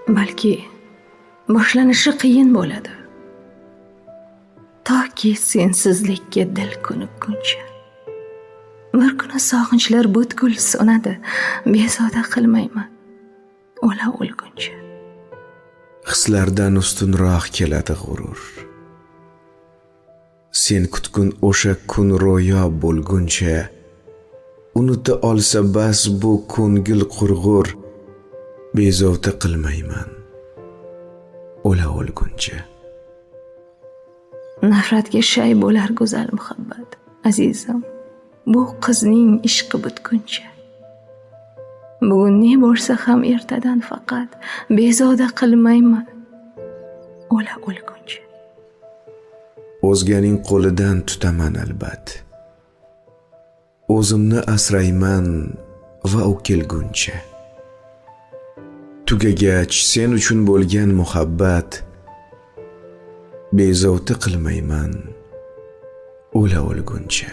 balki boshlanishi qiyin bo'ladi. Toki sensizlikka dil ko'nikkuncha. Bir kuni sog'inchlar butkul so'nadi, bezovta qilmayman, o'la o'lguncha. Hislardan ustunroq keladi g'urur. Sen kutgun o'sha kun ro'yo bo'lguncha, unuta olsa bas bu ko'ngil qurg'ur, bezovta qilmayman, o'la o'lguncha. Nafratga shay bo'lar go'zal muhabbat, azizim, bu qizning ishqi bitguncha. Bugun ne bo'lsa ham ertadan faqat bezovta qilmayman, o'la o'lguncha. O'zganing qo'lidan tutaman albat. O'zimni asrayman va u kelguncha. Tugagach sen uchun bo'lgan muhabbat, bezovta qilmayman, o'la o'lguncha.